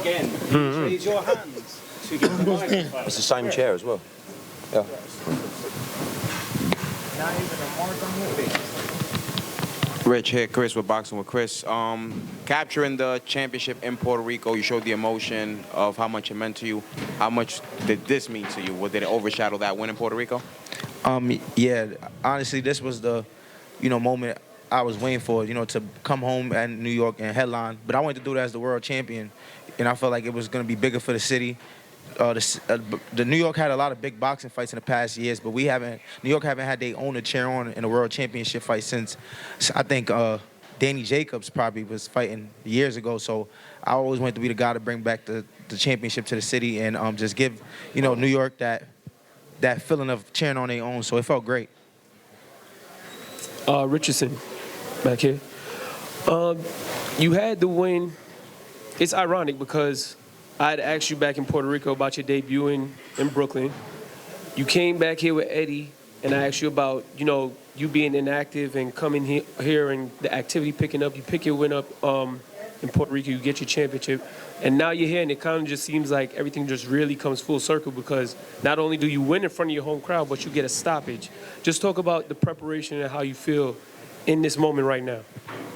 again, please raise your hands to give the microphone. It's the same chair as well. Yeah. Rich here, Chris with Boxing with Chris. Capturing the championship in Puerto Rico, you showed the emotion of how much it meant to you. How much did this mean to you? Did it overshadow that win in Puerto Rico? Yeah, honestly, this was the, moment I was waiting for, to come home at New York and headline. But I wanted to do it as the world champion, and I felt like it was going to be bigger for the city. The New York had a lot of big boxing fights in the past years, but New York haven't had their own to cheer on in a world championship fight since, I think, Danny Jacobs probably was fighting years ago. So I always wanted to be the guy to bring back the championship to the city and just give, New York that feeling of cheering on their own. So it felt great. Richardson, back here. You had the win. It's ironic because I had asked you back in Puerto Rico about your debut in Brooklyn. You came back here with Eddie, and I asked you about, you being inactive and coming here and the activity picking up. You pick your win up in Puerto Rico, you get your championship, and now you're here, and it kind of just seems like everything just really comes full circle because not only do you win in front of your home crowd, but you get a stoppage. Just talk about the preparation and how you feel in this moment right now.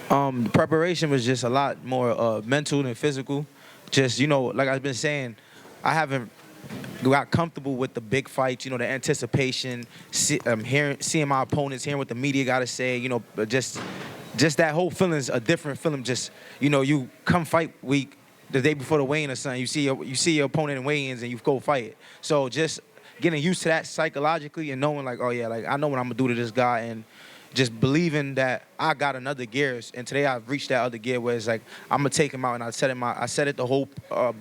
The preparation was just a lot more mental than physical. Just, like I've been saying, I haven't got comfortable with the big fights, the anticipation, seeing my opponents, hearing what the media got to say, just that whole feeling is a different feeling. Just, you come fight week the day before the weigh-in or something, you see your opponent in weigh-ins and you go fight it. So just getting used to that psychologically and knowing like, oh yeah, like I know what I'm gonna do to this guy, and just believing that I got another gear, and today I've reached that other gear where it's like I'm gonna take him out, and I said it the whole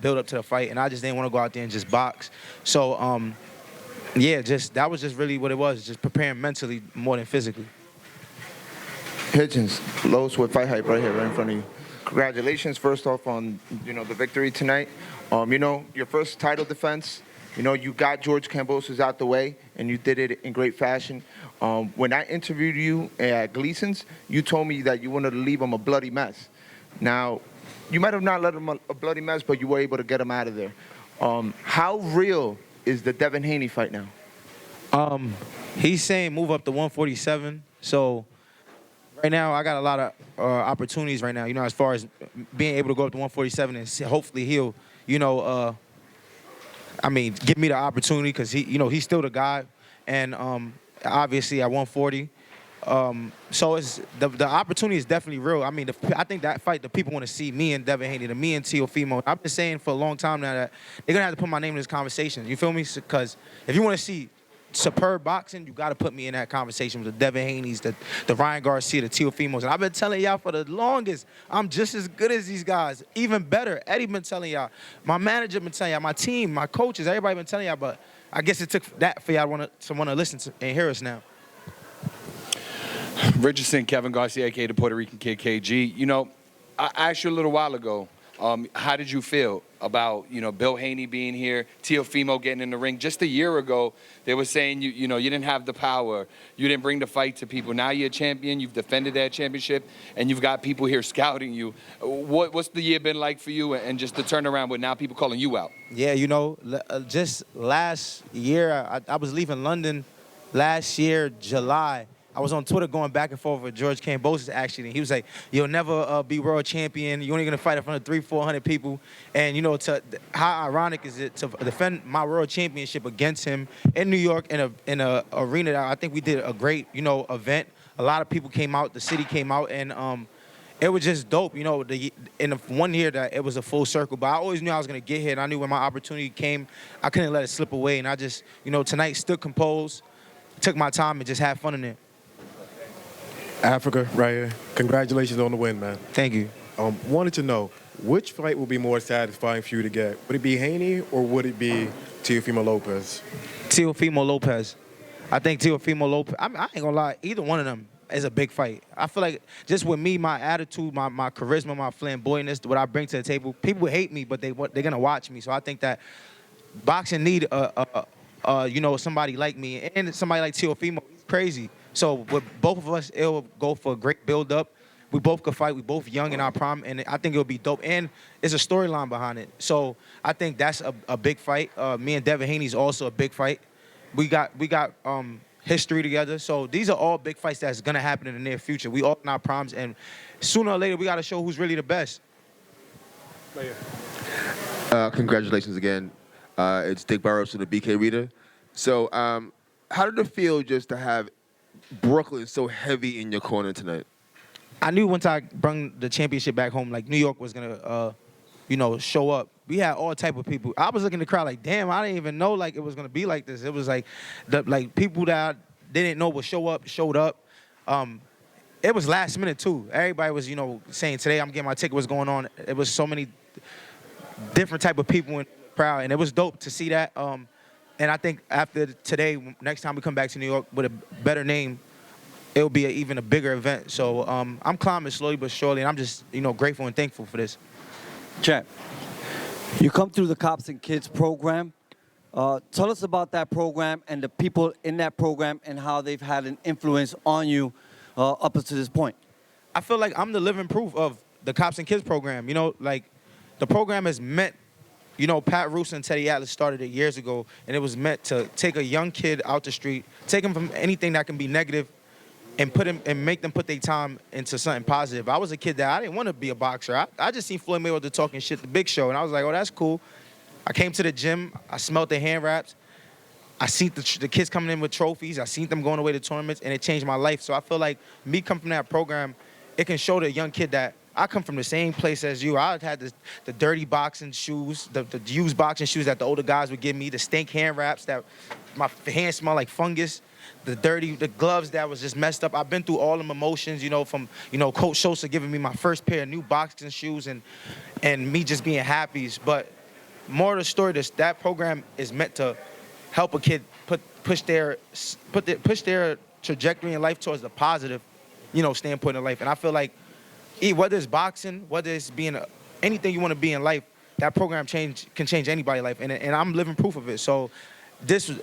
build up to the fight, and I just didn't want to go out there and just box. So yeah, that was just really what it was, just preparing mentally more than physically. Hitchins, Lopez with FightHype right here, right in front of you. Congratulations, first off, on the victory tonight. Your first title defense. You got George Kambosos out the way, and you did it in great fashion. When I interviewed you at Gleason's, you told me that you wanted to leave him a bloody mess. Now, you might have not left him a bloody mess, but you were able to get him out of there. How real is the Devin Haney fight now? He's saying move up to 147. So right now I got a lot of opportunities right now, as far as being able to go up to 147 and hopefully he'll, give me the opportunity because he's still the guy. And obviously at 140. So it's the opportunity is definitely real. I think that fight, the people want to see me and Devin Haney, me and Teofmio. I've been saying for a long time now that they're going to have to put my name in this conversation. You feel me? Because if you want to see superb boxing, you got to put me in that conversation with the Devin Haneys, the Ryan Garcia, the Teofimos. And I've been telling y'all for the longest, I'm just as good as these guys, even better. Eddie been telling y'all, my manager been telling y'all, my team, my coaches, everybody been telling y'all, but I guess it took that for y'all to want to listen to and hear us now. Richardson, Kevin Garcia, aka the Puerto Rican Kid, KG. I asked you a little while ago, how did you feel about, Bill Haney being here, Teofmio getting in the ring? Just a year ago, they were saying, you didn't have the power. You didn't bring the fight to people. Now you're a champion. You've defended that championship, and you've got people here scouting you. What's the year been like for you, and just the turnaround with now people calling you out? Yeah, just last year, I was leaving London last year, July. I was on Twitter going back and forth with George Kambosos, actually, and he was like, you'll never be world champion. You're only going to fight in front of 300-400 people. And, how ironic is it to defend my world championship against him in New York in a arena that I think we did a great, event. A lot of people came out. The city came out, and it was just dope. In the 1 year that it was a full circle. But I always knew I was going to get here, and I knew when my opportunity came, I couldn't let it slip away. And I just, tonight stood composed, took my time, and just had fun in it. Africa, right here. Congratulations on the win, man. Thank you. Wanted to know, which fight will be more satisfying for you to get? Would it be Haney or would it be Teofimo Lopez? Teofimo Lopez. I think Teofimo Lopez, I ain't gonna lie, either one of them is a big fight. I feel like just with me, my attitude, my charisma, my flamboyantness, what I bring to the table, people hate me, but they're gonna watch me. So I think that boxing need somebody like me and somebody like Teofimo. He's crazy. So with both of us, it'll go for a great build-up. we both could fight. We both young in our prime, and I think it'll be dope. And there's a storyline behind it. So I think that's a big fight. Me and Devin Haney's also a big fight. We got history together. So these are all big fights that's gonna happen in the near future. We all in our primes, and sooner or later we gotta show who's really the best. Congratulations again. It's Dick Burrows from the BK Reader. So, how did it feel just to have Brooklyn so heavy in your corner tonight? I knew once I brought the championship back home, like New York was gonna, show up. We had all type of people. I was looking at the crowd like, damn, I didn't even know like it was gonna be like this. It was like, people that I didn't know would show up, showed up. It was last minute too. Everybody was, saying today I'm getting my ticket. What's going on? It was so many different type of people in the crowd, and it was dope to see that. And I think after today, next time we come back to New York with a better name, it'll be even a bigger event. So I'm climbing slowly but surely, and I'm just, grateful and thankful for this. Champ, you come through the Cops and Kids program. Tell us about that program and the people in that program and how they've had an influence on you up to this point. I feel like I'm the living proof of the Cops and Kids program. The program is meant, Pat Roos and Teddy Atlas started it years ago, and it was meant to take a young kid out the street, take him from anything that can be negative, and make them put their time into something positive. I was a kid that I didn't want to be a boxer. I just seen Floyd Mayweather talking shit the Big Show, and I was like, oh, that's cool. I came to the gym. I smelled the hand wraps. I seen the kids coming in with trophies. I seen them going away to tournaments, and it changed my life. So I feel like me coming from that program, it can show the young kid that I come from the same place as you. I had the dirty boxing shoes, the used boxing shoes that the older guys would give me, the stink hand wraps that my hands smell like fungus, the gloves that was just messed up. I've been through all them emotions, from, Coach Sosa giving me my first pair of new boxing shoes and me just being happy. But more of the story, that program is meant to help a kid push their trajectory in life towards the positive, standpoint in life. And I feel like whether it's boxing, whether it's being anything you want to be in life, that program can change anybody's life. And I'm living proof of it. So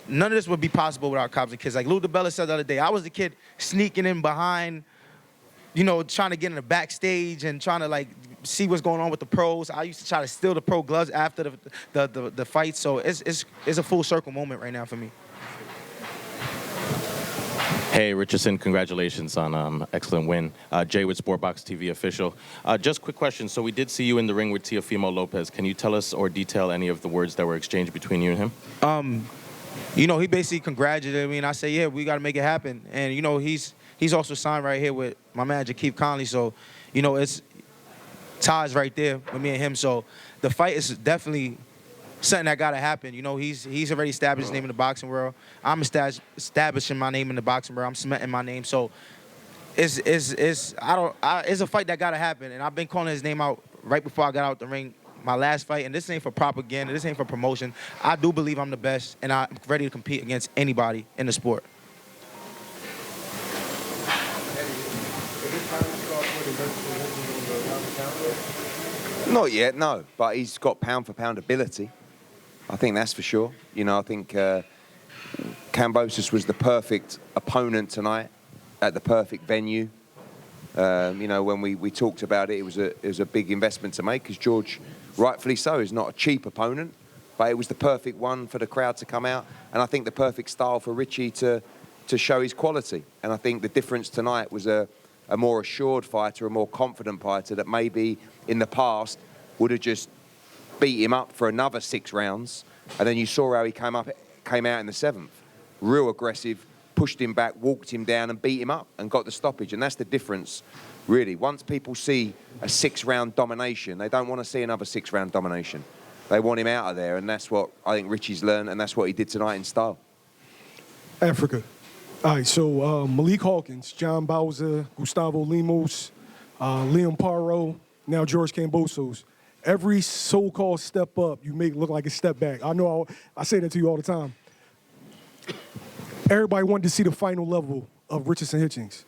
none of this would be possible without Cops and Kids. Like Lou DiBella said the other day, I was the kid sneaking in behind, trying to get in the backstage and trying to see what's going on with the pros. I used to try to steal the pro gloves after the fight. So it's a full circle moment right now for me. Hey, Richardson, congratulations on excellent win. Jay with Sportbox TV official. Just quick question. So we did see you in the ring with Teofmio Lopez. Can you tell us or detail any of the words that were exchanged between you and him? He basically congratulated me, and I said, yeah, we got to make it happen. And, he's also signed right here with my manager, Keith Conley. So, it's ties right there with me and him. So the fight is definitely something that got to happen. He's already established his name in the boxing world. I'm establishing my name in the boxing world. I'm cementing my name. So it's a fight that got to happen. And I've been calling his name out right before I got out the ring. My last fight, and this ain't for propaganda, this ain't for promotion. I do believe I'm the best, and I'm ready to compete against anybody in the sport. Not yet, no. But he's got pound-for-pound ability. I think that's for sure. I think Kambosos was the perfect opponent tonight at the perfect venue. When we talked about it, it was a big investment to make because George, rightfully so, is not a cheap opponent. But it was the perfect one for the crowd to come out. And I think the perfect style for Richie to show his quality. And I think the difference tonight was a more assured fighter, a more confident fighter that maybe in the past would have just beat him up for another 6 rounds. And then you saw how he came out in the 7th. Real aggressive, pushed him back, walked him down and beat him up and got the stoppage. And that's the difference, really. Once people see a 6-round domination, they don't want to see another 6-round domination. They want him out of there, and that's what I think Richie's learned, and that's what he did tonight in style. Africa. All right, so Malik Hawkins, John Bowser, Gustavo Limos, Liam Paro, now George Kambosos. Every so-called step up, you make look like a step back. I know I say that to you all the time. Everybody wanted to see the final level of Richardson Hitchins.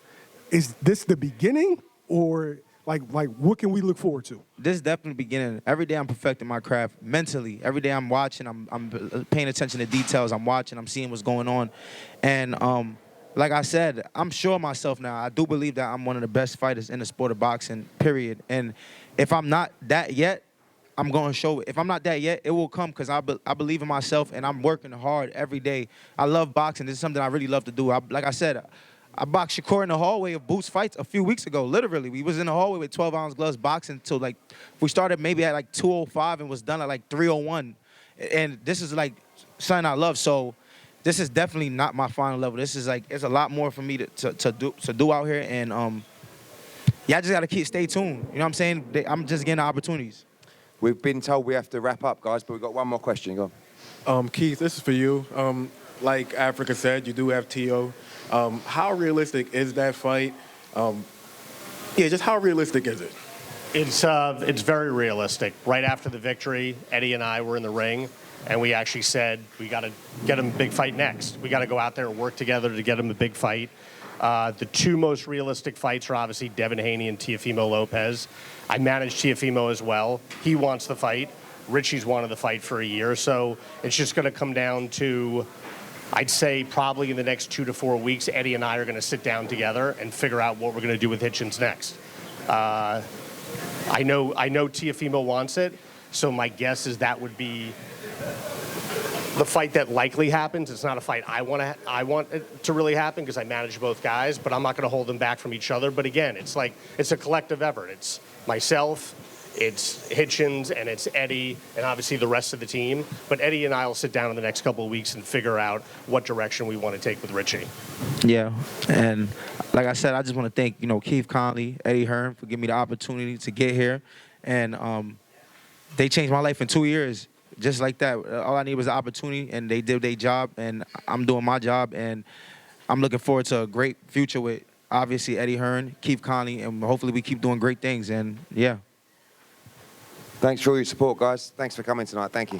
Is this the beginning, or like what can we look forward to? This is definitely the beginning. Every day I'm perfecting my craft mentally. Every day I'm watching, I'm paying attention to details. I'm watching, I'm seeing what's going on. And like I said, I'm sure of myself now. I do believe that I'm one of the best fighters in the sport of boxing, period. And if I'm not that yet, I'm going to show it. If I'm not that yet, it will come because I believe in myself and I'm working hard every day. I love boxing. This is something I really love to do. Like I said, I boxed Shakur in the hallway of Boots Fights a few weeks ago, literally. We was in the hallway with 12-ounce gloves boxing till like, we started maybe at like 2:05 and was done at like 3:01. And this is like something I love. So this is definitely not my final level. This is like, it's a lot more for me to do out here. And yeah, I just got to stay tuned. You know what I'm saying? I'm just getting the opportunities. We've been told we have to wrap up, guys, but we've got one more question. Go on. Keith, this is for you. Like Africa said, you do have Teo. How realistic is that fight? Yeah, just how realistic is it? It's very realistic. Right after the victory, Eddie and I were in the ring, and we actually said we got to get him a big fight next. We got to go out there and work together to get him a big fight. The two most realistic fights are obviously Devin Haney and Teofmio Lopez. I managed Teofmio as well. He wants the fight. Richie's wanted the fight for a year. So it's just going to come down to, I'd say probably in the next 2 to 4 weeks, Eddie and I are going to sit down together and figure out what we're going to do with Hitchins next. I know Teofmio wants it, so my guess is that would be the fight that likely happens. It's not a fight I want it to really happen because I manage both guys, but I'm not going to hold them back from each other. But again, it's a collective effort. It's myself, it's Hitchins, and it's Eddie, and obviously the rest of the team. But Eddie and I will sit down in the next couple of weeks and figure out what direction we want to take with Richie. Yeah, and like I said, I just want to thank, Keith Conley, Eddie Hearn for giving me the opportunity to get here. And they changed my life in 2 years. Just like that. All I need was an opportunity, and they did their job, and I'm doing my job, and I'm looking forward to a great future with, obviously, Eddie Hearn, Keith Conley, and hopefully we keep doing great things, and yeah. Thanks for all your support, guys. Thanks for coming tonight. Thank you.